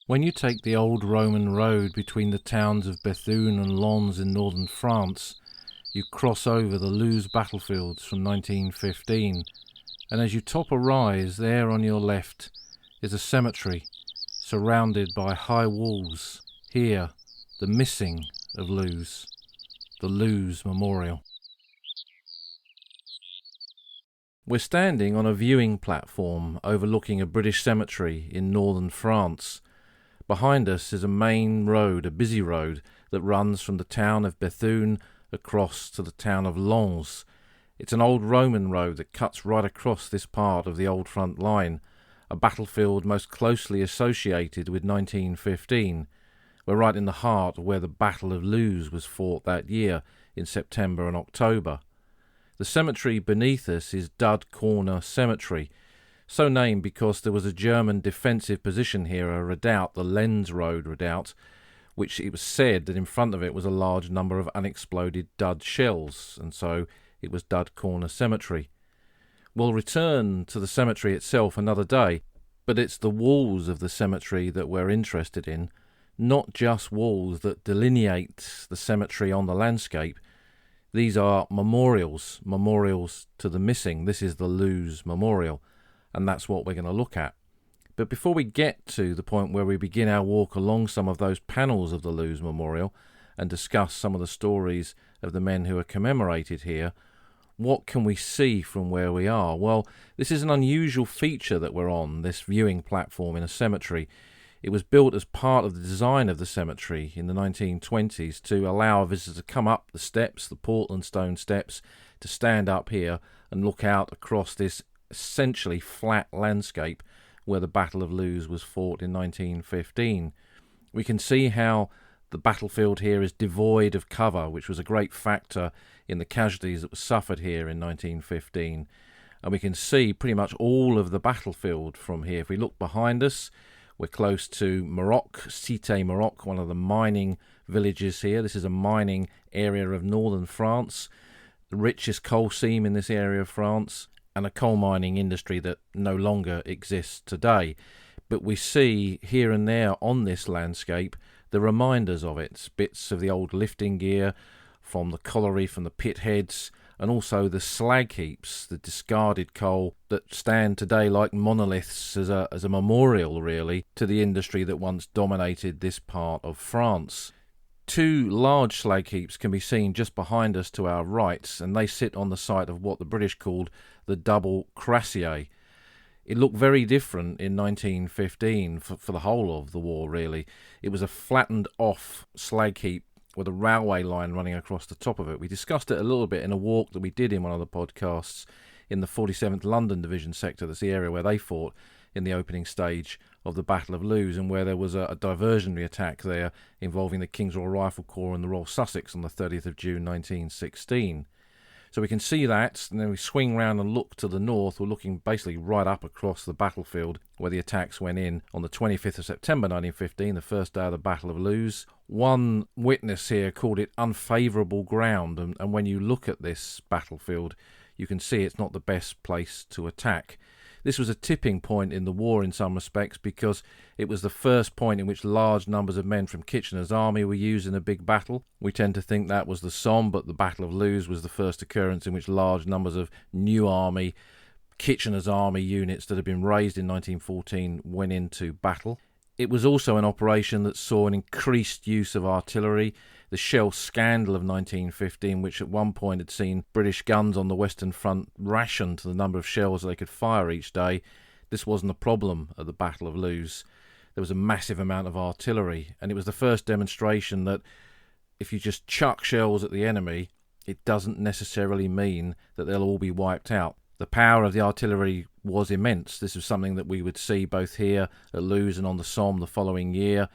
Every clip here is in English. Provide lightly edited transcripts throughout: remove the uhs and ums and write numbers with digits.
When you take the old Roman road between the towns of Bethune and Lens in northern France, you cross over the Loos Battlefields from 1915, and as you top a rise, there on your left is a cemetery surrounded by high walls. Here, the missing of Loos, the Loos Memorial. We're standing on a viewing platform overlooking a British cemetery in northern France. Behind us is a main road, a busy road, that runs from the town of Bethune across to the town of Lens. It's an old Roman road that cuts right across this part of the old front line, a battlefield most closely associated with 1915. We're right in the heart of where the Battle of Loos was fought that year in September and October. The cemetery beneath us is Dud Corner Cemetery, so named because there was a German defensive position here, a redoubt, the Lens Road redoubt, which it was said that in front of it was a large number of unexploded dud shells, and so it was Dud Corner Cemetery. We'll return to the cemetery itself another day, but it's the walls of the cemetery that we're interested in, not just walls that delineate the cemetery on the landscape. These are memorials to the missing. This is the Loos Memorial, and that's what we're going to look at. But before we get to the point where we begin our walk along some of those panels of the Loos Memorial and discuss some of the stories of the men who are commemorated here, what can we see from where we are? Well, this is an unusual feature that we're on, this viewing platform in a cemetery. It was built as part of the design of the cemetery in the 1920s to allow a visitor to come up the steps, the Portland stone steps, to stand up here and look out across this essentially flat landscape where the Battle of Loos was fought in 1915. We can see how the battlefield here is devoid of cover, which was a great factor in the casualties that were suffered here in 1915. And we can see pretty much all of the battlefield from here. If we look behind us, we're close to Maroc, Cité Maroc, one of the mining villages here. This is a mining area of northern France, the richest coal seam in this area of France, and a coal mining industry that no longer exists today. But we see here and there on this landscape the reminders of it, bits of the old lifting gear from the colliery, from the pit heads, and also the slag heaps, the discarded coal that stand today like monoliths as a memorial, really, to the industry that once dominated this part of France. Two large slag heaps can be seen just behind us to our right, and they sit on the site of what the British called the double crassier. It looked very different in 1915 for the whole of the war, really. It was a flattened off slag heap with a railway line running across the top of it. We discussed it a little bit in a walk that we did in one of the podcasts in the 47th London Division sector. That's the area where they fought in the opening stage of the Battle of Loos, and where there was a diversionary attack there involving the King's Royal Rifle Corps and the Royal Sussex on the 30th of June 1916. So we can see that, and then we swing round and look to the north. We're looking basically right up across the battlefield where the attacks went in on the 25th of September 1915, the first day of the Battle of Loos. One witness here called it unfavourable ground, and when you look at this battlefield, you can see it's not the best place to attack. This was a tipping point in the war in some respects, because it was the first point in which large numbers of men from Kitchener's army were used in a big battle. We tend to think that was the Somme, but the Battle of Loos was the first occurrence in which large numbers of new army, Kitchener's army units that had been raised in 1914 went into battle. It was also an operation that saw an increased use of artillery. The shell scandal of 1915, which at one point had seen British guns on the Western Front rationed to the number of shells they could fire each day, this wasn't a problem at the Battle of Loos. There was a massive amount of artillery, and it was the first demonstration that if you just chuck shells at the enemy, it doesn't necessarily mean that they'll all be wiped out. The power of the artillery was immense. This was something that we would see both here at Loos and on the Somme the following year,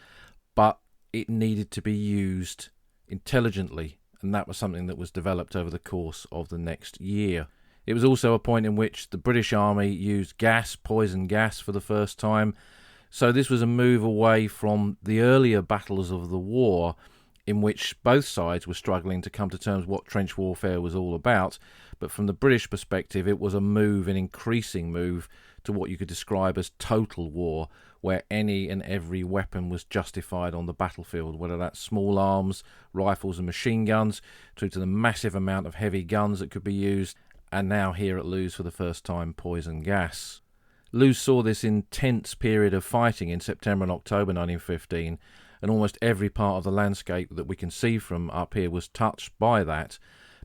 but it needed to be used intelligently, and that was something that was developed over the course of the next year. It was also a point in which the British Army used gas, poison gas, for the first time. So this was a move away from the earlier battles of the war, in which both sides were struggling to come to terms what trench warfare was all about. But from the British perspective, it was a move, an increasing move, to what you could describe as total war, where any and every weapon was justified on the battlefield, whether that's small arms, rifles and machine guns, through to the massive amount of heavy guns that could be used, and now here at Loos for the first time, poison gas. Loos saw this intense period of fighting in September and October 1915, and almost every part of the landscape that we can see from up here was touched by that,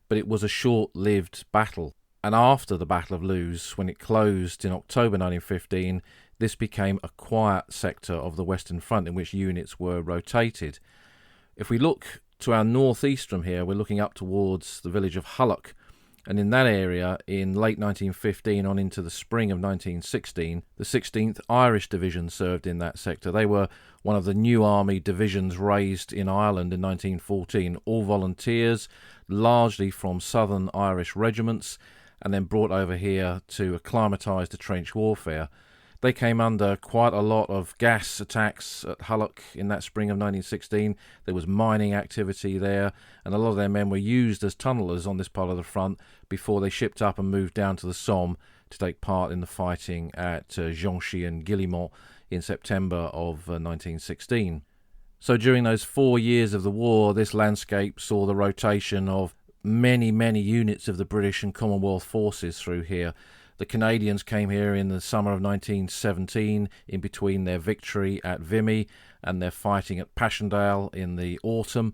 but it was a short-lived battle. And after the Battle of Loos, when it closed in October 1915, this became a quiet sector of the Western Front in which units were rotated. If we look to our northeast from here, we're looking up towards the village of Hullock, and in that area, in late 1915 on into the spring of 1916, the 16th Irish Division served in that sector. They were one of the new army divisions raised in Ireland in 1914, all volunteers, largely from southern Irish regiments, and then brought over here to acclimatise to trench warfare. They came under quite a lot of gas attacks at Hullock in that spring of 1916. There was mining activity there, and a lot of their men were used as tunnellers on this part of the front before they shipped up and moved down to the Somme to take part in the fighting at Ginchy and Guillemont in September of 1916. So during those 4 years of the war, this landscape saw the rotation of many, many units of the British and Commonwealth forces through here. The Canadians came here in the summer of 1917 in between their victory at Vimy and their fighting at Passchendaele in the autumn,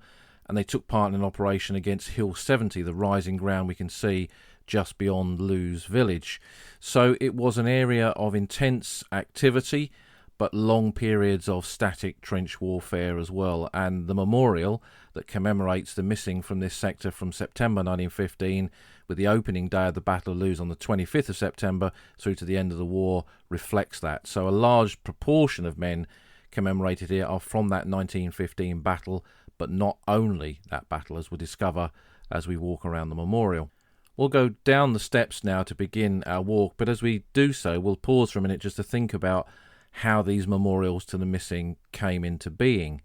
and they took part in an operation against Hill 70, the rising ground we can see just beyond Loos village. So it was an area of intense activity, but long periods of static trench warfare as well. And the memorial that commemorates the missing from this sector from September 1915, with the opening day of the Battle of Loos on the 25th of September through to the end of the war, reflects that. So a large proportion of men commemorated here are from that 1915 battle, but not only that battle, as we'll discover as we walk around the memorial. We'll go down the steps now to begin our walk, but as we do so, we'll pause for a minute just to think about how these memorials to the missing came into being.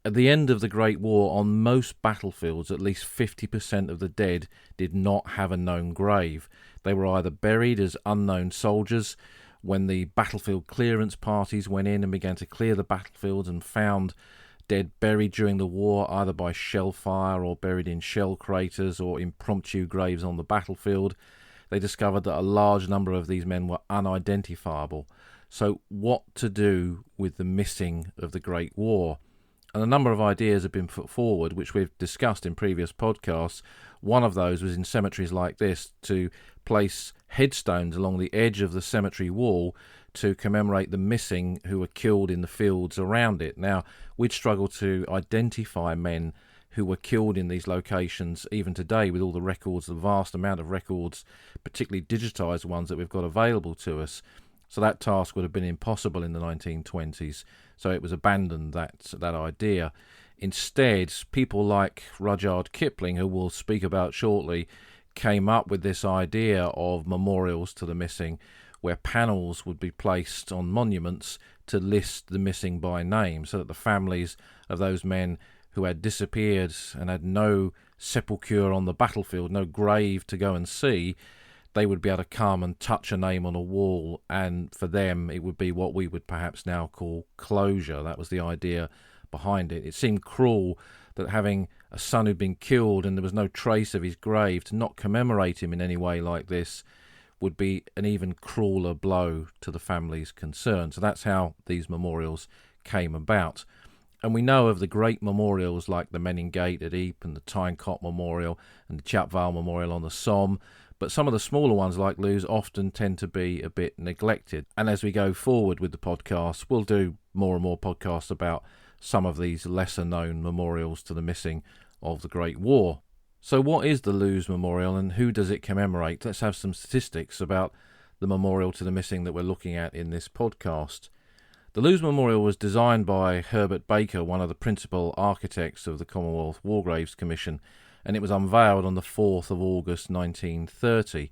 At the end of the Great War, on most battlefields, at least 50% of the dead did not have a known grave. They were either buried as unknown soldiers when the battlefield clearance parties went in and began to clear the battlefields and found dead buried during the war, either by shell fire or buried in shell craters or impromptu graves on the battlefield. They discovered that a large number of these men were unidentifiable. So what to do with the missing of the Great War? And a number of ideas have been put forward, which we've discussed in previous podcasts. One of those was in cemeteries like this to place headstones along the edge of the cemetery wall to commemorate the missing who were killed in the fields around it. Now, we'd struggle to identify men who were killed in these locations even today with all the records, the vast amount of records, particularly digitised ones that we've got available to us. So that task would have been impossible in the 1920s. So it was abandoned, that idea. Instead, people like Rudyard Kipling, who we'll speak about shortly, came up with this idea of memorials to the missing, where panels would be placed on monuments to list the missing by name, so that the families of those men who had disappeared and had no sepulchre on the battlefield, no grave to go and see, they would be able to come and touch a name on a wall, and for them it would be what we would perhaps now call closure. That was the idea behind it. It seemed cruel that having a son who'd been killed and there was no trace of his grave, to not commemorate him in any way like this would be an even crueler blow to the families concerned. So that's how these memorials came about. And we know of the great memorials like the Menin Gate at Ypres and the Tynecott Memorial and the Chapval Memorial on the Somme, but some of the smaller ones like Loos often tend to be a bit neglected. And as we go forward with the podcast, we'll do more and more podcasts about some of these lesser known memorials to the missing of the Great War. So what is the Loos Memorial and who does it commemorate? Let's have some statistics about the memorial to the missing that we're looking at in this podcast. The Loos Memorial was designed by Herbert Baker, one of the principal architects of the Commonwealth War Graves Commission, and it was unveiled on the 4th of August 1930.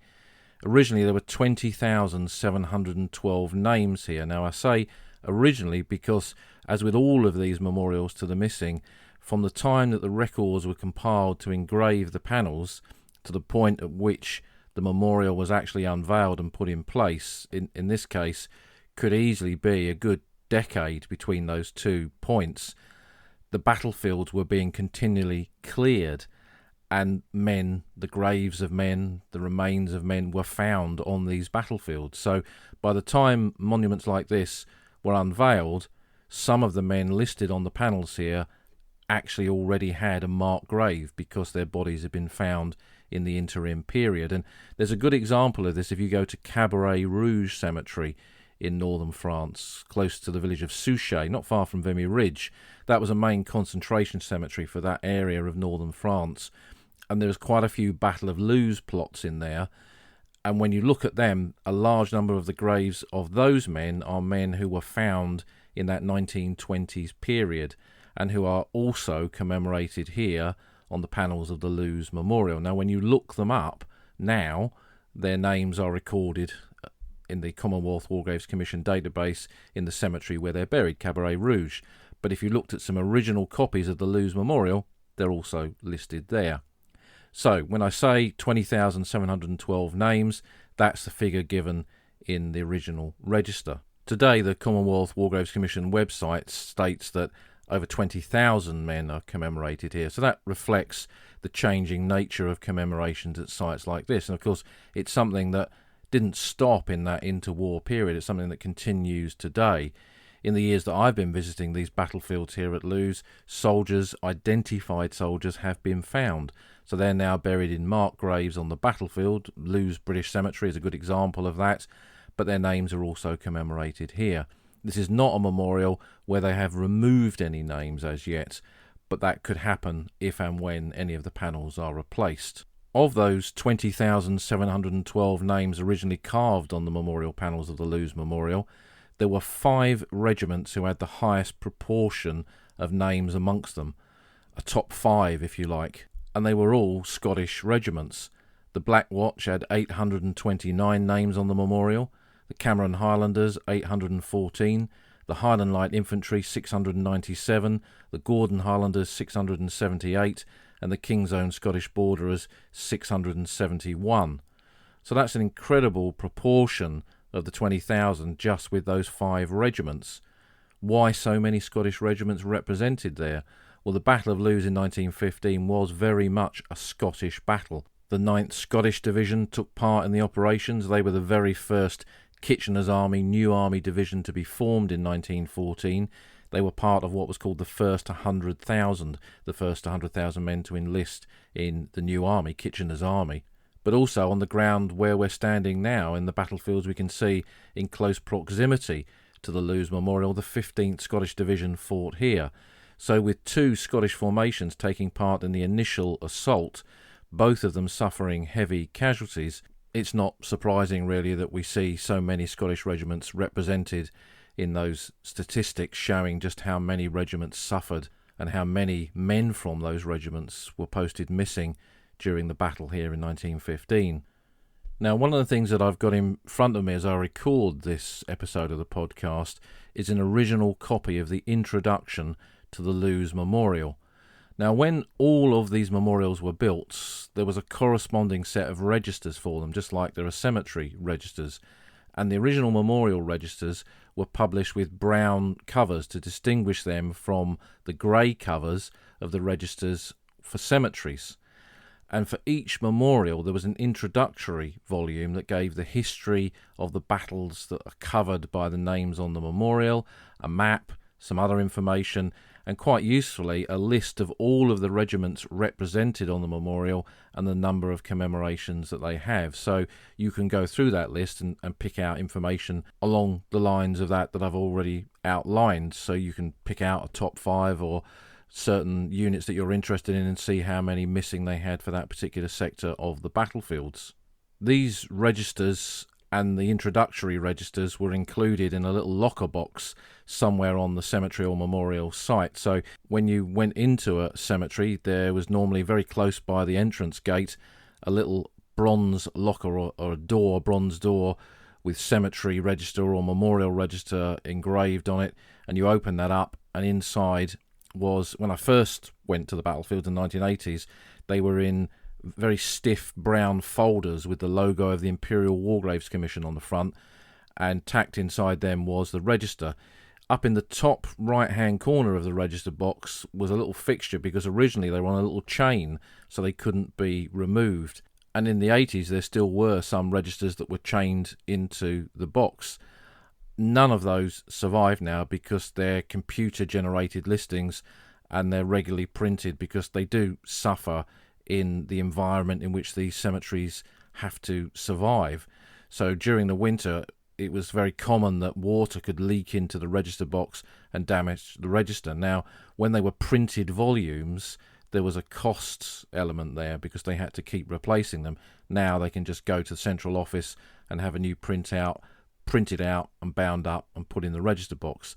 Originally there were 20,712 names here. Now I say originally because, as with all of these memorials to the missing, from the time that the records were compiled to engrave the panels to the point at which the memorial was actually unveiled and put in place, in this case, could easily be a good decade between those 2 points. The battlefields were being continually cleared, and men, the graves of men, the remains of men were found on these battlefields. So by the time monuments like this were unveiled, some of the men listed on the panels here actually already had a marked grave because their bodies had been found in the interim period. And there's a good example of this if you go to Cabaret Rouge Cemetery in northern France, close to the village of Souchez, not far from Vimy Ridge. That was a main concentration cemetery for that area of northern France. And there's quite a few Battle of Loos plots in there. And when you look at them, a large number of the graves of those men are men who were found in that 1920s period and who are also commemorated here on the panels of the Loos Memorial. Now, when you look them up now, their names are recorded in the Commonwealth War Graves Commission database in the cemetery where they're buried, Cabaret Rouge. But if you looked at some original copies of the Loos Memorial, they're also listed there. So when I say 20,712 names, that's the figure given in the original register. Today, the Commonwealth War Graves Commission website states that over 20,000 men are commemorated here. So that reflects the changing nature of commemorations at sites like this. And of course, it's something that didn't stop in that interwar period. It's something that continues today. In the years that I've been visiting these battlefields here at Loos, identified soldiers have been found. So they're now buried in marked graves on the battlefield. Loos British Cemetery is a good example of that, but their names are also commemorated here. This is not a memorial where they have removed any names as yet, but that could happen if and when any of the panels are replaced. Of those 20,712 names originally carved on the memorial panels of the Loos Memorial, there were 5 regiments who had the highest proportion of names amongst them, a top 5 if you like, and they were all Scottish regiments. The Black Watch had 829 names on the memorial, the Cameron Highlanders 814, the Highland Light Infantry 697, the Gordon Highlanders 678, and the King's Own Scottish Borderers 671. So that's an incredible proportion of the 20,000 just with those 5 regiments. Why so many Scottish regiments represented there? Well, the Battle of Loos in 1915 was very much a Scottish battle. The 9th Scottish Division took part in the operations. They were the very first Kitchener's Army, New Army Division to be formed in 1914. They were part of what was called the first 100,000, the first 100,000 men to enlist in the New Army, Kitchener's Army. But also on the ground where we're standing now, in the battlefields we can see in close proximity to the Loos Memorial, the 15th Scottish Division fought here. So with 2 Scottish formations taking part in the initial assault, both of them suffering heavy casualties, it's not surprising really that we see so many Scottish regiments represented in those statistics showing just how many regiments suffered and how many men from those regiments were posted missing during the battle here in 1915. Now, one of the things that I've got in front of me as I record this episode of the podcast is an original copy of the introduction to the Loos Memorial. Now, when all of these memorials were built, there was a corresponding set of registers for them, just like there are cemetery registers. And the original memorial registers were published with brown covers to distinguish them from the grey covers of the registers for cemeteries. And for each memorial, there was an introductory volume that gave the history of the battles that are covered by the names on the memorial, a map, some other information, and quite usefully a list of all of the regiments represented on the memorial and the number of commemorations that they have. So you can go through that list and pick out information along the lines of that I've already outlined. So you can pick out a top 5 or certain units that you're interested in and see how many missing they had for that particular sector of the battlefields. These registers and the introductory registers were included in a little locker box somewhere on the cemetery or memorial site. So when you went into a cemetery, there was normally very close by the entrance gate a little bronze locker or a door, bronze door with cemetery register or memorial register engraved on it, and you open that up and inside was, when I first went to the battlefield in the 1980s, they were in very stiff brown folders with the logo of the Imperial War Graves Commission on the front, and tacked inside them was the register. Up in the top right-hand corner of the register box was a little fixture, because originally they were on a little chain, so they couldn't be removed. And in the 80s, there still were some registers that were chained into the box. None of those survive now because they're computer-generated listings, and they're regularly printed because they do suffer in the environment in which these cemeteries have to survive. So during the winter, it was very common that water could leak into the register box and damage the register. Now, when they were printed volumes, there was a cost element there because they had to keep replacing them. Now they can just go to the central office and have a new printout, printed out and bound up and put in the register box.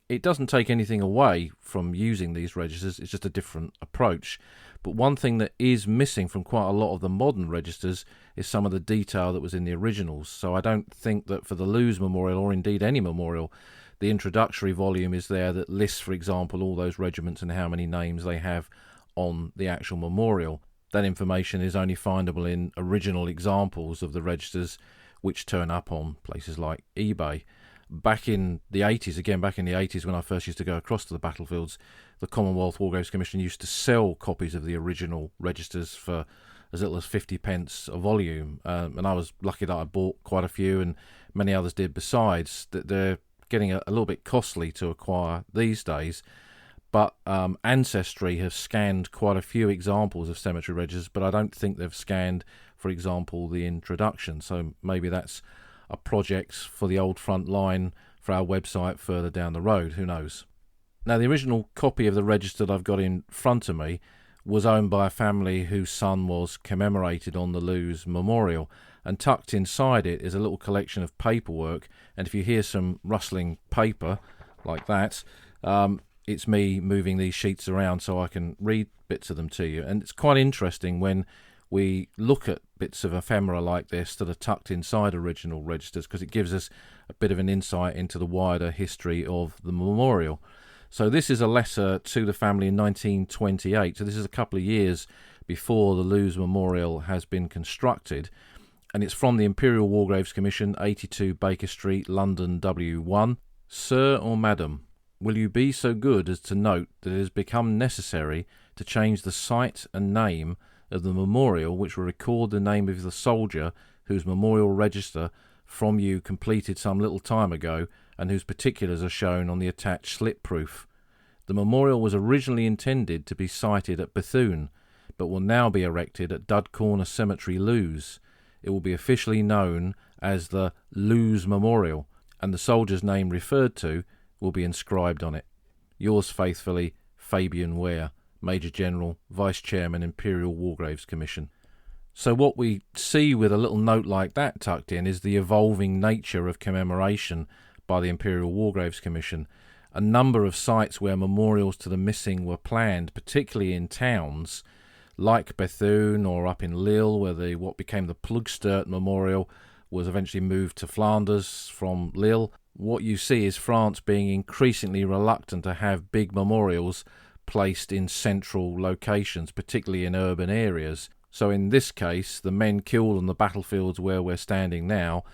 It doesn't take anything away from using these registers, it's just a different approach. But one thing that is missing from quite a lot of the modern registers is some of the detail that was in the originals. So I don't think that for the Loos Memorial, or indeed any memorial, the introductory volume is there that lists, for example, all those regiments and how many names they have on the actual memorial. That information is only findable in original examples of the registers, which turn up on places like eBay. Back in the 80s, when I first used to go across to the battlefields, the Commonwealth War Graves Commission used to sell copies of the original registers for as little as 50 pence a volume. And I was lucky that I bought quite a few, and many others did besides. That they're getting a little bit costly to acquire these days. But Ancestry have scanned quite a few examples of cemetery registers, but I don't think they've scanned, for example, the introduction. So maybe that's a project for the old front line for our website further down the road, who knows. Now, the original copy of the register that I've got in front of me was owned by a family whose son was commemorated on the Loos Memorial, and tucked inside it is a little collection of paperwork. And if you hear some rustling paper like that, it's me moving these sheets around so I can read bits of them to you. And it's quite interesting when we look at bits of ephemera like this that are tucked inside original registers, because it gives us a bit of an insight into the wider history of the memorial. So this is a letter to the family in 1928. So this is a couple of years before the Loos Memorial has been constructed. And it's from the Imperial War Graves Commission, 82 Baker Street, London, W1. Sir or Madam, will you be so good as to note that it has become necessary to change the site and name of the memorial, which will record the name of the soldier whose memorial register from you completed some little time ago, and whose particulars are shown on the attached slip proof. The memorial was originally intended to be sited at Bethune, but will now be erected at Dud Corner Cemetery, Loos. It will be officially known as the Loos Memorial, and the soldier's name referred to will be inscribed on it. Yours faithfully, Fabian Ware, Major General, Vice Chairman, Imperial War Graves Commission. So what we see with a little note like that tucked in is the evolving nature of commemoration by the Imperial War Graves Commission. A number of sites where memorials to the missing were planned, particularly in towns like Bethune or up in Lille, where what became the Plugstert Memorial was eventually moved to Flanders from Lille. What you see is France being increasingly reluctant to have big memorials placed in central locations, particularly in urban areas. So in this case, the men killed on the battlefields where we're standing now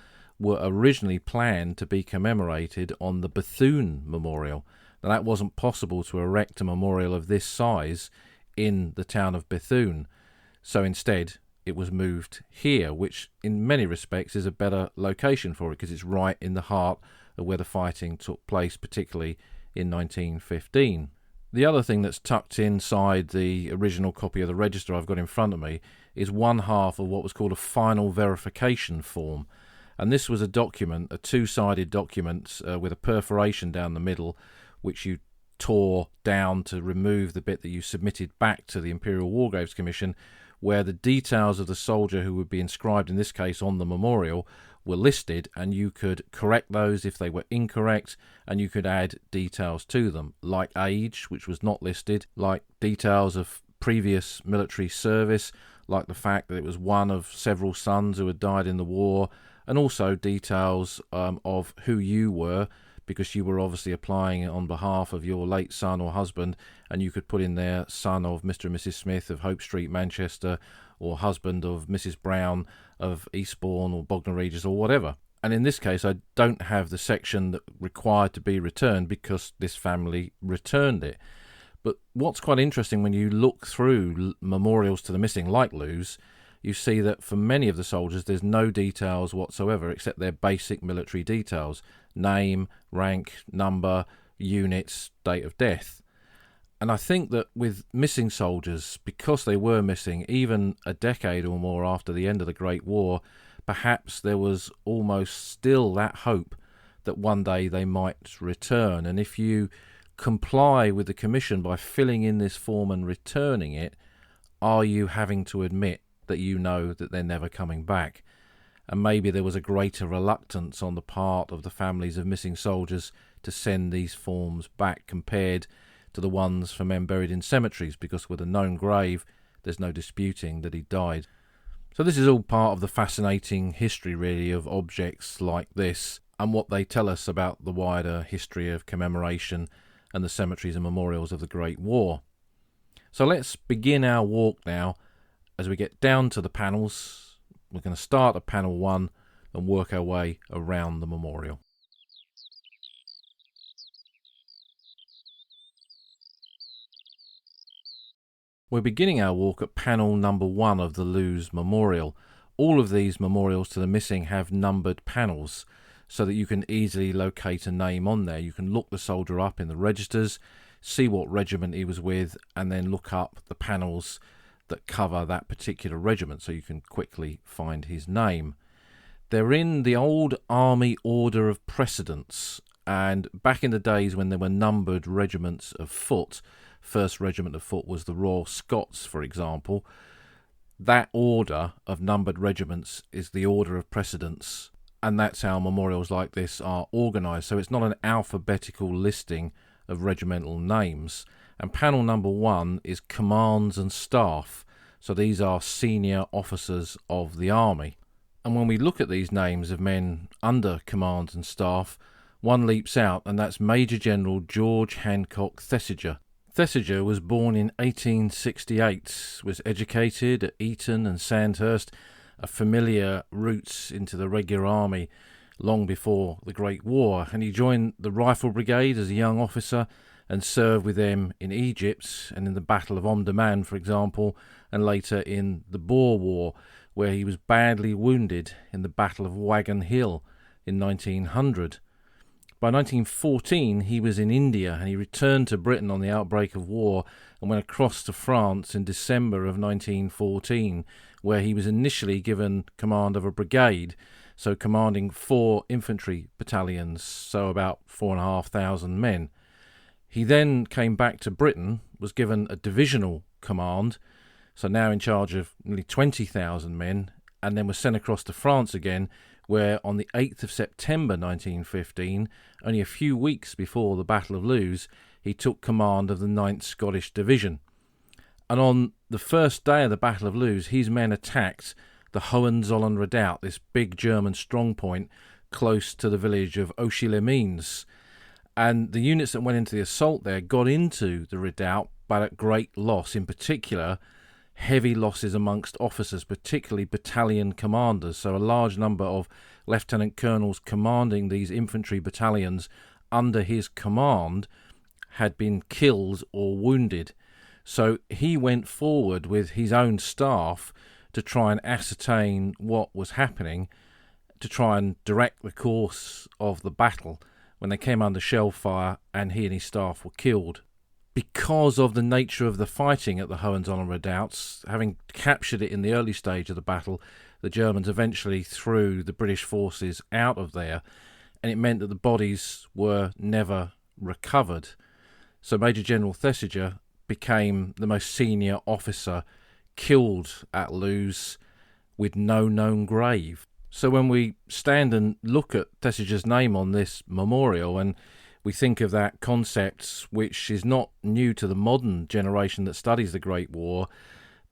were originally planned to be commemorated on the Bethune Memorial. Now, that wasn't possible to erect a memorial of this size in the town of Bethune. So instead, it was moved here, which in many respects is a better location for it, because it's right in the heart of where the fighting took place, particularly in 1915. The other thing that's tucked inside the original copy of the register I've got in front of me is one half of what was called a final verification form. And this was a document, a two-sided document with a perforation down the middle, which you tore down to remove the bit that you submitted back to the Imperial War Graves Commission, where the details of the soldier who would be inscribed, in this case on the memorial, were listed, and you could correct those if they were incorrect, and you could add details to them, like age, which was not listed, like details of previous military service, like the fact that it was one of several sons who had died in the war, and also details of who you were because you were obviously applying on behalf of your late son or husband, and you could put in there son of Mr. and Mrs. Smith of Hope Street, Manchester, or husband of Mrs. Brown of Eastbourne or Bognor Regis or whatever. And in this case, I don't have the section that required to be returned because this family returned it. But what's quite interesting when you look through memorials to the missing, like Loos, you see that for many of the soldiers there's no details whatsoever except their basic military details: name, rank, number, units, date of death. And I think that with missing soldiers, because they were missing even a decade or more after the end of the Great War, perhaps there was almost still that hope that one day they might return. And if you comply with the commission by filling in this form and returning it, are you having to admit that you know that they're never coming back? And maybe there was a greater reluctance on the part of the families of missing soldiers to send these forms back compared to the ones for men buried in cemeteries, because with a known grave there's no disputing that he died. So this is all part of the fascinating history, really, of objects like this and what they tell us about the wider history of commemoration and the cemeteries and memorials of the Great War. So let's begin our walk now. As we get down to the panels, we're going to start at panel 1 and work our way around the memorial. We're beginning our walk at panel number 1 of the Loos Memorial. All of these memorials to the missing have numbered panels so that you can easily locate a name on there. You can look the soldier up in the registers, see what regiment he was with, and then look up the panels that cover that particular regiment so you can quickly find his name. They're in the old army order of precedence, and back in the days when there were numbered regiments of foot, 1st Regiment of Foot was the Royal Scots, for example, that order of numbered regiments is the order of precedence, and that's how memorials like this are organised. So it's not an alphabetical listing of regimental names. And panel number 1 is commands and staff. So these are senior officers of the army. And when we look at these names of men under commands and staff, one leaps out, and that's Major General George Hancock Thesiger. Thesiger was born in 1868, was educated at Eton and Sandhurst, a familiar routes into the regular army long before the Great War, and he joined the Rifle Brigade as a young officer and served with them in Egypt and in the Battle of Omdurman, for example, and later in the Boer War, where he was badly wounded in the Battle of Wagon Hill in 1900. By 1914, he was in India, and he returned to Britain on the outbreak of war and went across to France in December of 1914, where he was initially given command of a brigade, so commanding 4 infantry battalions, so about 4,500 men. He then came back to Britain, was given a divisional command, so now in charge of nearly 20,000 men, and then was sent across to France again, where on the 8th of September 1915, only a few weeks before the Battle of Loos, he took command of the 9th Scottish Division. And on the first day of the Battle of Loos, his men attacked the Hohenzollern Redoubt, this big German strongpoint close to the village of Auchy-les-Mines. And the units that went into the assault there got into the redoubt, but at great loss. In particular, heavy losses amongst officers, particularly battalion commanders. So a large number of lieutenant colonels commanding these infantry battalions under his command had been killed or wounded. So he went forward with his own staff to try and ascertain what was happening, to try and direct the course of the battle when they came under shell fire, and he and his staff were killed. Because of the nature of the fighting at the Hohenzollern Redoubts, having captured it in the early stage of the battle, the Germans eventually threw the British forces out of there, and it meant that the bodies were never recovered. So Major General Thesiger became the most senior officer killed at Loos with no known grave. So when we stand and look at Thesiger's name on this memorial, and we think of that concept, which is not new to the modern generation that studies the Great War,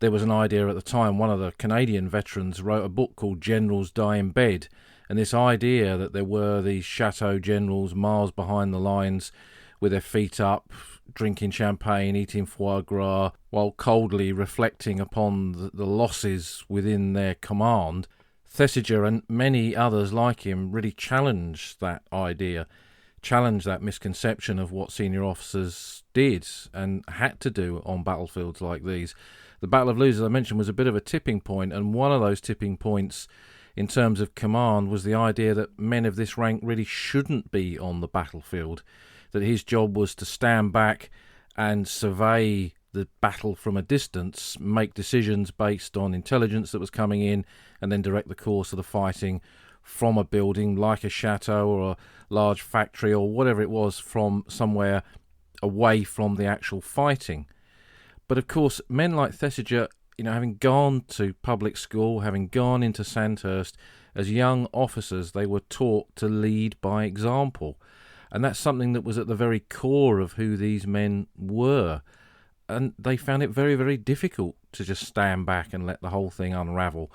there was an idea at the time. One of the Canadian veterans wrote a book called Generals Die in Bed, And this idea that there were these chateau generals miles behind the lines with their feet up, drinking champagne, eating foie gras, while coldly reflecting upon the losses within their command, Thesiger and many others like him really challenged that idea, challenged that misconception of what senior officers did and had to do on battlefields like these. The Battle of Loos, as I mentioned, was a bit of a tipping point, and one of those tipping points in terms of command was the idea that men of this rank really shouldn't be on the battlefield, that his job was to stand back and survey the battle from a distance, make decisions based on intelligence that was coming in, and then direct the course of the fighting from a building like a chateau or a large factory or whatever it was, from somewhere away from the actual fighting. But of course, men like Thesiger, having gone to public school, having gone into Sandhurst, as young officers, they were taught to lead by example. And that's something that was at the very core of who these men were. And they found it very, very difficult to just stand back and let the whole thing unravel.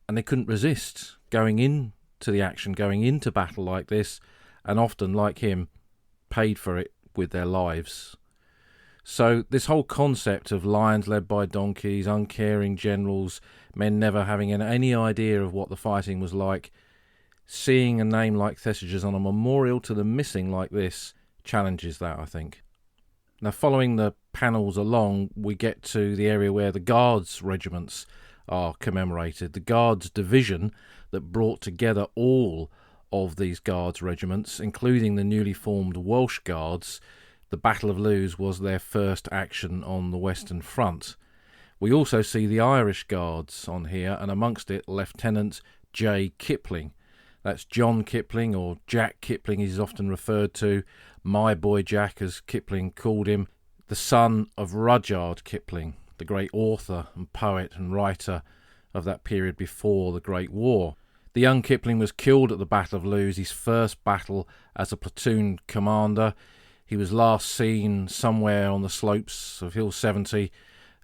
And they couldn't resist going into the action, going into battle like this, and often, like him, paid for it with their lives. So this whole concept of lions led by donkeys, uncaring generals, men never having any idea of what the fighting was like, seeing a name like Thesiger's on a memorial to the missing like this challenges that, I think. Now, following the panels along, we get to the area where the Guards regiments are commemorated. The Guards division that brought together all of these Guards regiments, including the newly formed Welsh Guards. The Battle of Loos was their first action on the Western Front. We also see the Irish Guards on here, and amongst it, Lieutenant J. Kipling. That's John Kipling, or Jack Kipling he's often referred to, my boy Jack as Kipling called him, the son of Rudyard Kipling, the great author and poet and writer of that period before the Great War. The young Kipling was killed at the Battle of Loos, his first battle as a platoon commander. He was last seen somewhere on the slopes of Hill 70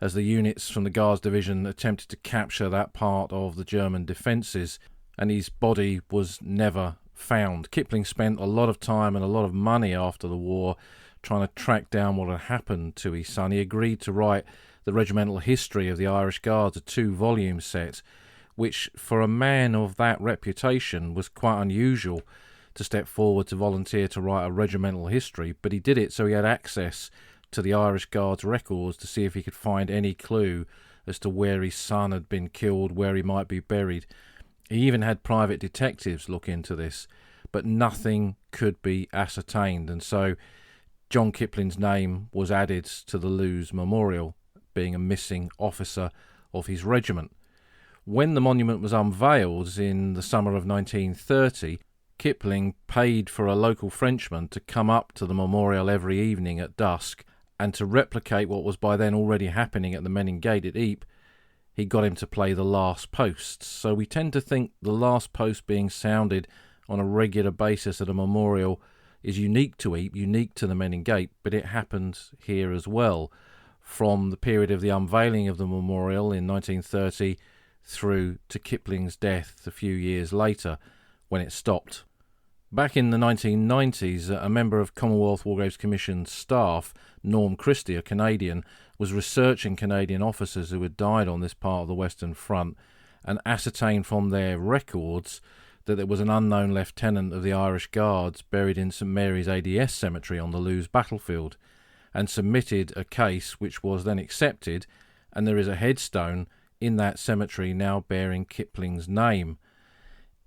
as the units from the Guards Division attempted to capture that part of the German defences, and his body was never found. Kipling spent a lot of time and a lot of money after the war trying to track down what had happened to his son. He agreed to write the regimental history of the Irish Guards, a 2-volume set, which for a man of that reputation was quite unusual to step forward to volunteer to write a regimental history, but he did it so he had access to the Irish Guards records to see if he could find any clue as to where his son had been killed, where he might be buried. He even had private detectives look into this, but nothing could be ascertained, and so John Kipling's name was added to the Loos Memorial, being a missing officer of his regiment. When the monument was unveiled in the summer of 1930, Kipling paid for a local Frenchman to come up to the memorial every evening at dusk, and to replicate what was by then already happening at the Menin Gate at Ypres, he got him to play the last posts. So we tend to think the last post being sounded on a regular basis at a memorial is unique to Ypres, unique to the Menin Gate, but it happened here as well, from the period of the unveiling of the memorial in 1930 through to Kipling's death a few years later, when it stopped. Back in the 1990s, a member of Commonwealth War Graves Commission staff, Norm Christie, a Canadian, was researching Canadian officers who had died on this part of the Western Front, and ascertained from their records that there was an unknown lieutenant of the Irish Guards buried in St Mary's ADS cemetery on the Loos Battlefield, and submitted a case which was then accepted, and there is a headstone in that cemetery now bearing Kipling's name.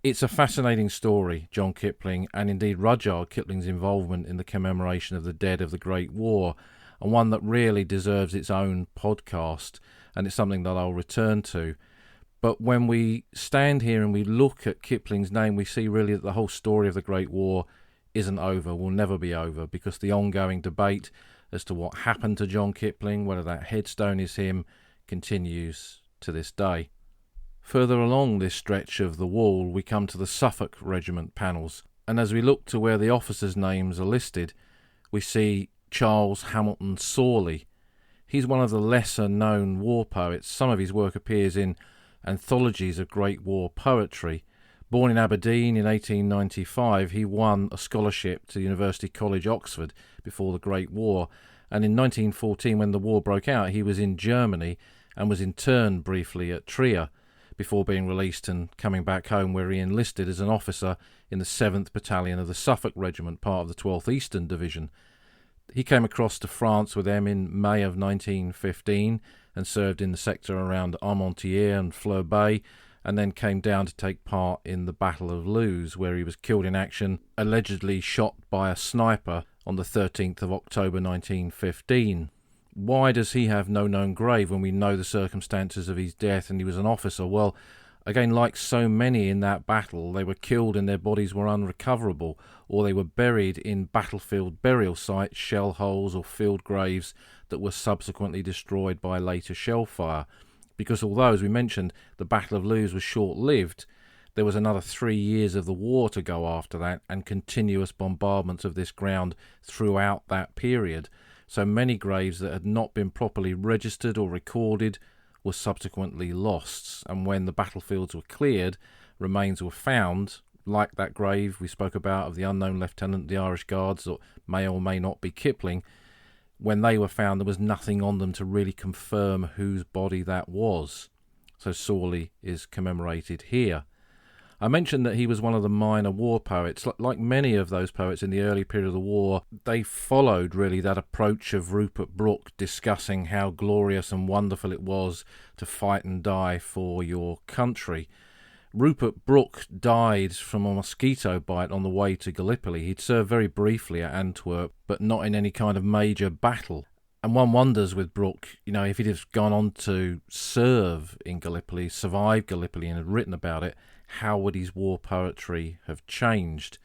It's a fascinating story, John Kipling, and indeed Rudyard Kipling's involvement in the commemoration of the dead of the Great War, and one that really deserves its own podcast, and it's something that I'll return to. But when we stand here and we look at Kipling's name, we see really that the whole story of the Great War isn't over, will never be over, because the ongoing debate as to what happened to John Kipling, whether that headstone is him, continues to this day. Further along this stretch of the wall, we come to the Suffolk Regiment panels, and as we look to where the officers' names are listed, we see Charles Hamilton Sawley. He's one of the lesser-known war poets. Some of his work appears in anthologies of Great War poetry, Born in Aberdeen in 1895, he won a scholarship to University College, Oxford, before the Great War. And in 1914, when the war broke out, he was in Germany and was interned briefly at Trier before being released and coming back home, where he enlisted as an officer in the 7th Battalion of the Suffolk Regiment, part of the 12th Eastern Division. He came across to France with them in May of 1915 and served in the sector around Armentières and Fleur Bay, and then came down to take part in the Battle of Loos, where he was killed in action, allegedly shot by a sniper on the 13th of October 1915. Why does he have no known grave when we know the circumstances of his death and he was an officer? Well, again, like so many in that battle, they were killed and their bodies were unrecoverable, or they were buried in battlefield burial sites, shell holes or field graves that were subsequently destroyed by later shell fire. Because although, as we mentioned, the Battle of Loos was short-lived, there was another 3 years of the war to go after that, and continuous bombardments of this ground throughout that period. So many graves that had not been properly registered or recorded were subsequently lost, and when the battlefields were cleared, remains were found, like that grave we spoke about of the unknown lieutenant of the Irish Guards, that may or may not be Kipling. When they were found, there was nothing on them to really confirm whose body that was. So Sawley is commemorated here. I mentioned that he was one of the minor war poets. Like many of those poets in the early period of the war, they followed really that approach of Rupert Brooke, discussing how glorious and wonderful it was to fight and die for your country. Rupert Brooke died from a mosquito bite on the way to Gallipoli. He'd served very briefly at Antwerp, but not in any kind of major battle. And one wonders with Brooke, if he'd have gone on to serve in Gallipoli, survive Gallipoli and had written about it, how would his war poetry have changed?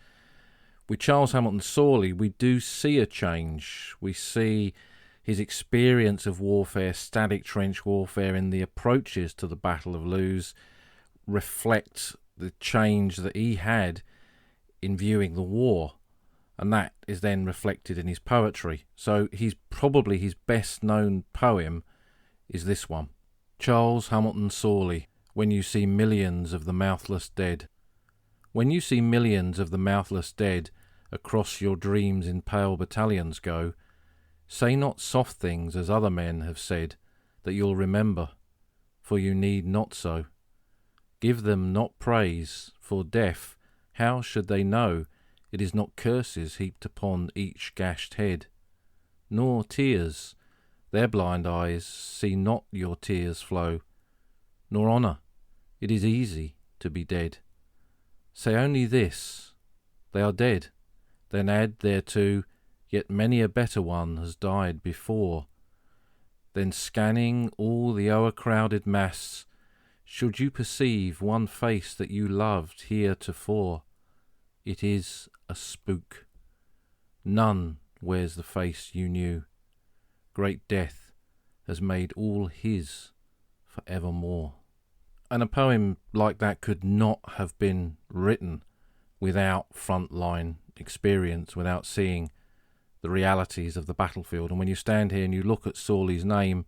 With Charles Hamilton Sawley, we do see a change. We see his experience of warfare, static trench warfare, in the approaches to the Battle of Loos reflect the change that he had in viewing the war. And that is then reflected in his poetry. So probably his best known poem is this one. Charles Hamilton Sawley, When You See Millions of the Mouthless Dead. When you see millions of the mouthless dead across your dreams in pale battalions go, say not soft things as other men have said, that you'll remember, for you need not so. Give them not praise, for deaf, how should they know it is not curses heaped upon each gashed head? Nor tears, their blind eyes see not your tears flow, nor honour, it is easy to be dead. Say only this, they are dead, then add thereto, yet many a better one has died before. Then scanning all the o'ercrowded mass, should you perceive one face that you loved heretofore, it is a spook. None wears the face you knew. Great death has made all his for evermore. And a poem like that could not have been written without frontline experience, without seeing the realities of the battlefield. And when you stand here and you look at Sawley's name,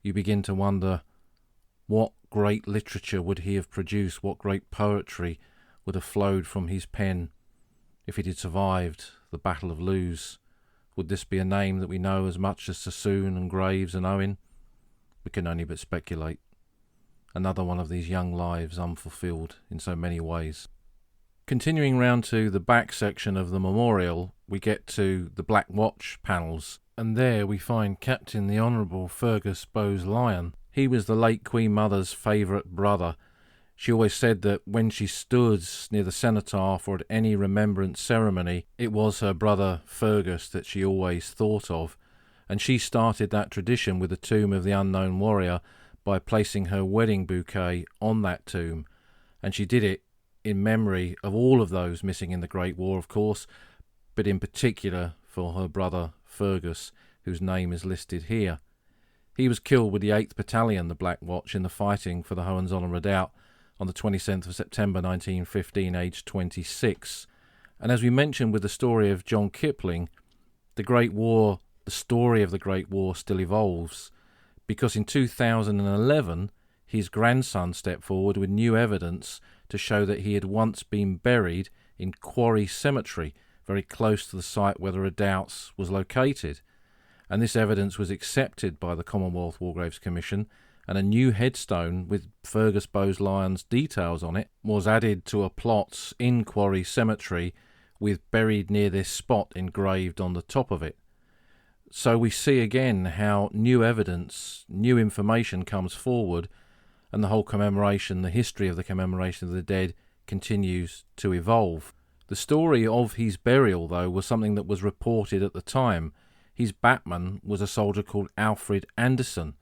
you begin to wonder, what great literature would he have produced? What great poetry would have flowed from his pen if it had survived the Battle of Loos? Would this be a name that we know as much as Sassoon and Graves and Owen? We can only but speculate. Another one of these young lives unfulfilled in so many ways. Continuing round to the back section of the memorial, we get to the Black Watch panels, and there we find Captain the Honourable Fergus Bowes-Lyon. He was the late Queen Mother's favourite brother. She always said that when she stood near the cenotaph or at any remembrance ceremony, it was her brother Fergus that she always thought of. And she started that tradition with the tomb of the unknown warrior by placing her wedding bouquet on that tomb. And she did it in memory of all of those missing in the Great War, of course, but in particular for her brother Fergus, whose name is listed here. He was killed with the 8th Battalion, the Black Watch, in the fighting for the Hohenzollern Redoubt on the 27th of September 1915, aged 26. And as we mentioned with the story of John Kipling, the Great War, the story of the Great War still evolves, because in 2011 his grandson stepped forward with new evidence to show that he had once been buried in Quarry Cemetery, very close to the site where the redoubts was located. And this evidence was accepted by the Commonwealth War Graves Commission, and a new headstone with Fergus Bowes-Lyon's details on it was added to a plot in Quarry Cemetery with "buried near this spot" engraved on the top of it. So we see again how new evidence, new information comes forward, and the whole commemoration, the history of the commemoration of the dead, continues to evolve. The story of his burial, though, was something that was reported at the time. His batman was a soldier called Alfred Anderson,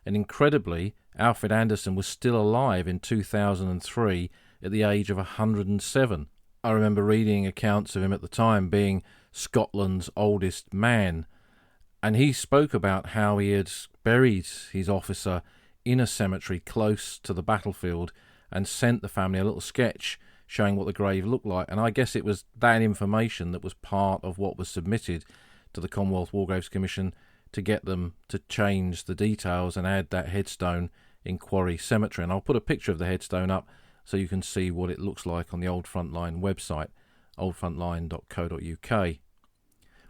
and incredibly, Alfred Anderson was still alive in 2003 at the age of 107. I remember reading accounts of him at the time being Scotland's oldest man, and he spoke about how he had buried his officer in a cemetery close to the battlefield and sent the family a little sketch showing what the grave looked like. And I guess it was that information that was part of what was submitted to the Commonwealth War Graves Commission to get them to change the details and add that headstone in Quarry Cemetery. And I'll put a picture of the headstone up so you can see what it looks like on the Old Frontline website, oldfrontline.co.uk.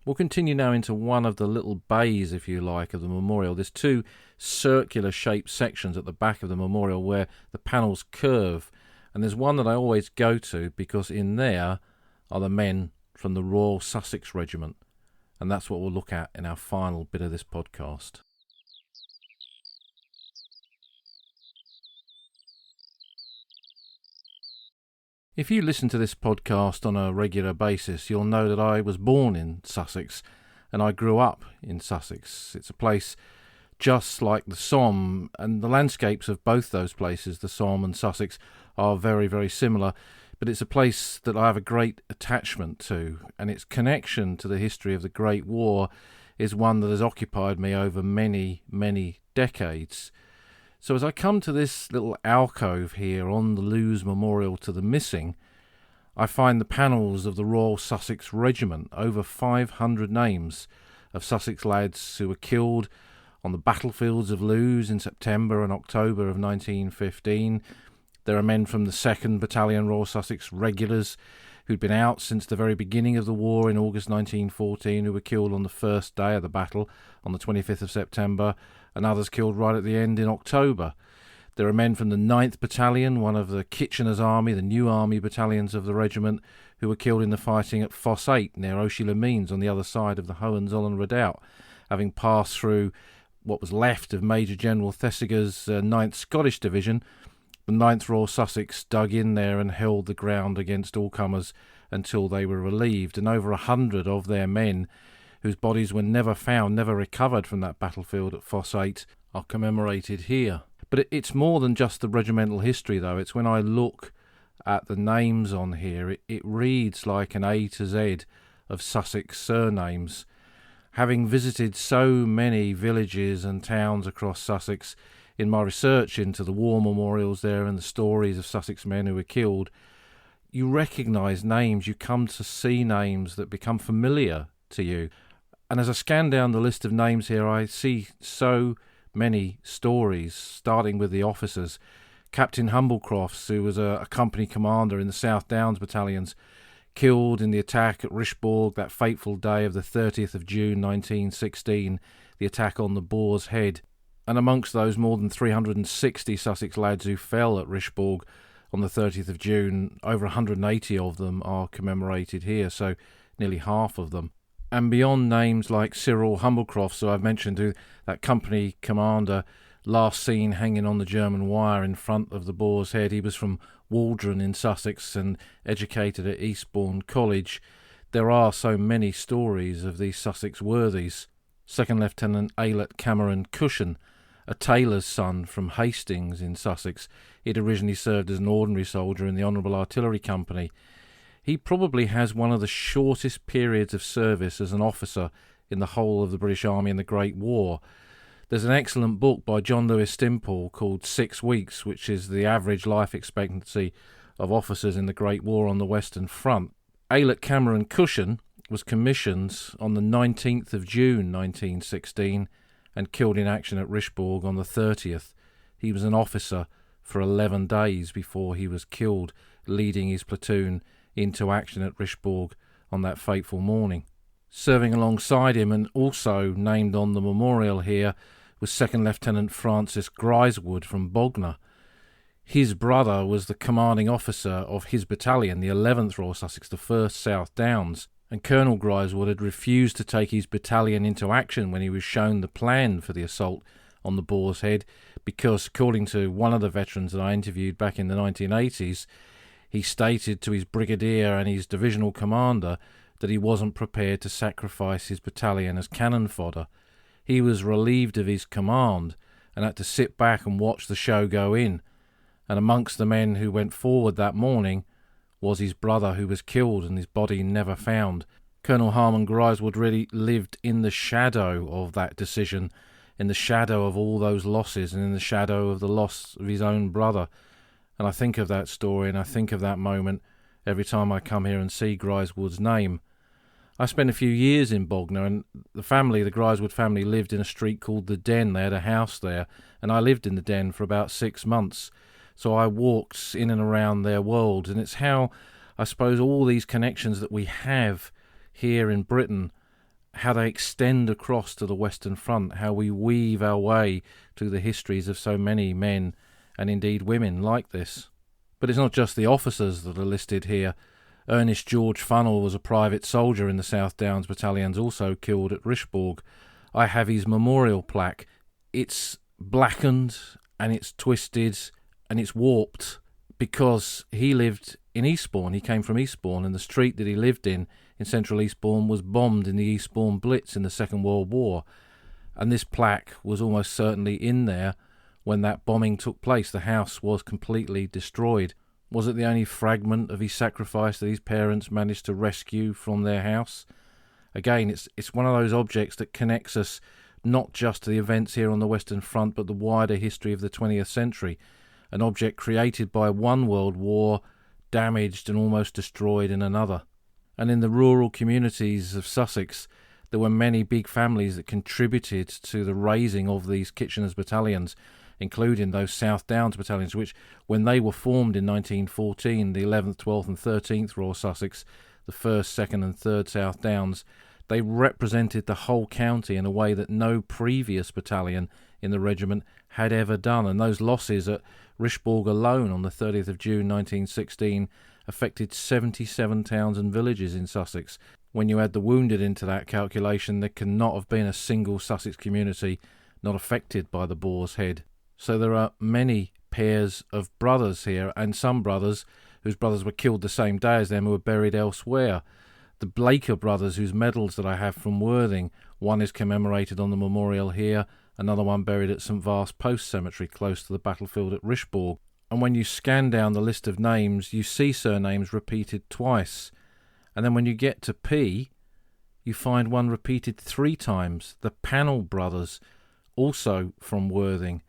We'll continue now into one of the little bays, if you like, of the memorial. There's two circular shaped sections at the back of the memorial where the panels curve, and there's one that I always go to because in there are the men from the Royal Sussex Regiment, and that's what we'll look at in our final bit of this podcast. If you listen to this podcast on a regular basis, you'll know that I was born in Sussex and I grew up in Sussex. It's a place just like the Somme, and the landscapes of both those places, the Somme and Sussex, are very, very similar. But it's a place that I have a great attachment to, and its connection to the history of the Great War is one that has occupied me over many, many decades. So as I come to this little alcove here on the Loos Memorial to the Missing, I find the panels of the Royal Sussex Regiment, over 500 names of Sussex lads who were killed on the battlefields of Loos in September and October of 1915. There are men from the 2nd Battalion Royal Sussex Regulars who'd been out since the very beginning of the war in August 1914 who were killed on the first day of the battle on the 25th of September, and others killed right at the end in October. There are men from the 9th Battalion, one of the Kitchener's Army, the new army battalions of the regiment, who were killed in the fighting at Fosse 8 near Auchy-le-Mines on the other side of the Hohenzollern redoubt, having passed through what was left of Major General Thesiger's 9th Scottish Division. The 9th Royal Sussex dug in there and held the ground against all comers until they were relieved, and over 100 of their men, whose bodies were never found, never recovered from that battlefield at Fosse 8, are commemorated here. But it's more than just the regimental history, though. It's when I look at the names on here, it reads like an A to Z of Sussex surnames. Having visited so many villages and towns across Sussex in my research into the war memorials there and the stories of Sussex men who were killed, you recognise names, you come to see names that become familiar to you. And as I scan down the list of names here, I see so many stories, starting with the officers. Captain Humblecrofts, who was a company commander in the South Downs battalions, killed in the attack at Richebourg that fateful day of the 30th of June 1916, the attack on the Boar's Head. And amongst those more than 360 Sussex lads who fell at Richebourg on the 30th of June, over 180 of them are commemorated here, so nearly half of them. And beyond names like Cyril Humblecrofts, who I've mentioned, who that company commander last seen hanging on the German wire in front of the Boar's Head, he was from Waldron in Sussex and educated at Eastbourne College. There are so many stories of these Sussex worthies. Second Lieutenant Aylett Cameron Cushion, a tailor's son from Hastings in Sussex. He'd originally served as an ordinary soldier in the Honourable Artillery Company. He probably has one of the shortest periods of service as an officer in the whole of the British Army in the Great War. There's an excellent book by John Lewis Stimple called 6 Weeks, which is the average life expectancy of officers in the Great War on the Western Front. Aylett Cameron Cushion was commissioned on the 19th of June 1916 and killed in action at Richebourg on the 30th. He was an officer for 11 days before he was killed, leading his platoon into action at Richebourg on that fateful morning. Serving alongside him and also named on the memorial here was Second Lieutenant Francis Griswold from Bognor. His brother was the commanding officer of his battalion, the 11th Royal Sussex, the 1st South Downs, and Colonel Griswold had refused to take his battalion into action when he was shown the plan for the assault on the Boar's Head, because, according to one of the veterans that I interviewed back in the 1980s, he stated to his brigadier and his divisional commander that he wasn't prepared to sacrifice his battalion as cannon fodder. He was relieved of his command and had to sit back and watch the show go in. And amongst the men who went forward that morning was his brother, who was killed and his body never found. Colonel Harmon Griswold really lived in the shadow of that decision, in the shadow of all those losses, and in the shadow of the loss of his own brother. And I think of that story and I think of that moment every time I come here and see Griswold's name. I spent a few years in Bognor, and the Griswold family, lived in a street called the Den. They had a house there, and I lived in the Den for about 6 months. So I walked in and around their world, and it's how, I suppose, all these connections that we have here in Britain, how they extend across to the Western Front, how we weave our way through the histories of so many men and indeed women like this. But it's not just the officers that are listed here. Ernest George Funnell was a private soldier in the South Downs battalions, also killed at Richebourg. I have his memorial plaque. It's blackened and it's twisted and it's warped because he lived in Eastbourne. He came from Eastbourne, and the street that he lived in central Eastbourne was bombed in the Eastbourne Blitz in the Second World War. And this plaque was almost certainly in there when that bombing took place. The house was completely destroyed. Was it the only fragment of his sacrifice that his parents managed to rescue from their house? Again, it's one of those objects that connects us not just to the events here on the Western Front, but the wider history of the 20th century. An object created by one world war, damaged and almost destroyed in another. And in the rural communities of Sussex, there were many big families that contributed to the raising of these Kitchener's battalions, including those South Downs battalions, which, when they were formed in 1914, the 11th, 12th and 13th Royal Sussex, the 1st, 2nd and 3rd South Downs, they represented the whole county in a way that no previous battalion in the regiment had ever done. And those losses at Richebourg alone on the 30th of June 1916 affected 77 towns and villages in Sussex. When you add the wounded into that calculation, there cannot have been a single Sussex community not affected by the Boar's Head. So there are many pairs of brothers here, and some brothers whose brothers were killed the same day as them who were buried elsewhere. The Blaker brothers, whose medals that I have from Worthing, one is commemorated on the memorial here, another one buried at St Vast Post Cemetery close to the battlefield at Richebourg. And when you scan down the list of names, you see surnames repeated twice. And then when you get to P, you find one repeated 3 times, the Pannell brothers, also from Worthing.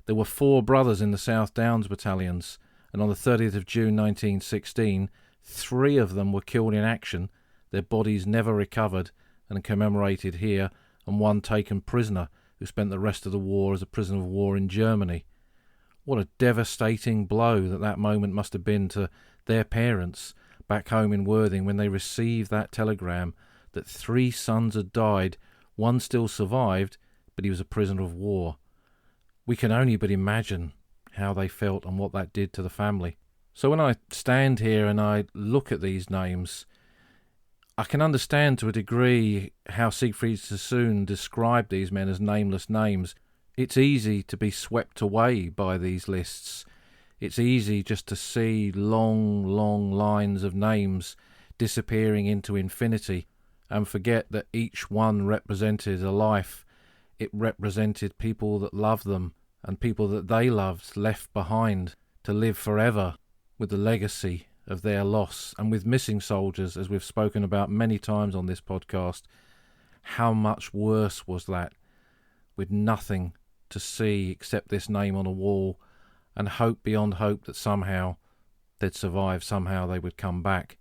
There were 4 brothers in the South Downs battalions, and on the 30th of June 1916, 3 of them were killed in action, their bodies never recovered and commemorated here, and one taken prisoner who spent the rest of the war as a prisoner of war in Germany. What a devastating blow that moment must have been to their parents back home in Worthing when they received that telegram that 3 sons had died, one still survived, but he was a prisoner of war. We can only but imagine how they felt and what that did to the family. So when I stand here and I look at these names, I can understand to a degree how Siegfried Sassoon described these men as nameless names. It's easy to be swept away by these lists. It's easy just to see long, long lines of names disappearing into infinity and forget that each one represented a life. It represented people that loved them and people that they loved left behind to live forever with the legacy of their loss. And with missing soldiers, as we've spoken about many times on this podcast, how much worse was that, with nothing to see except this name on a wall and hope beyond hope that somehow they'd survive, somehow they would come back.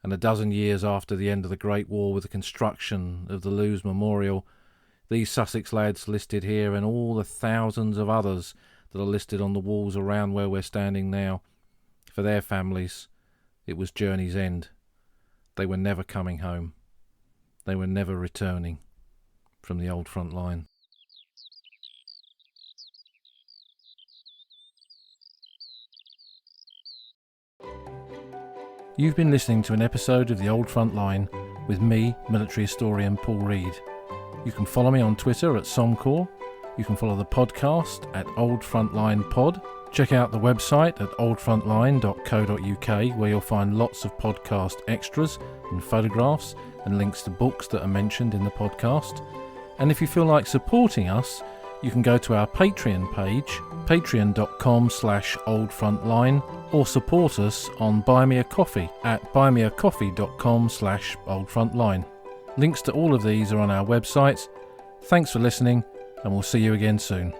And a dozen years after the end of the Great War, with the construction of the Loos Memorial, These Sussex lads listed here and all the thousands of others that are listed on the walls around where we're standing now, for their families, it was journey's end. They were never coming home. They were never returning from the old front line. You've been listening to an episode of The Old Front Line with me, military historian Paul Reed. You can follow me on Twitter at Somcor. You can follow the podcast at Old Frontline Pod. Check out the website at oldfrontline.co.uk, where you'll find lots of podcast extras and photographs and links to books that are mentioned in the podcast. And if you feel like supporting us, you can go to our Patreon page, patreon.com/oldfrontline, or support us on Buy Me a Coffee at buymeacoffee.com/oldfrontline. Links to all of these are on our website. Thanks for listening, and we'll see you again soon.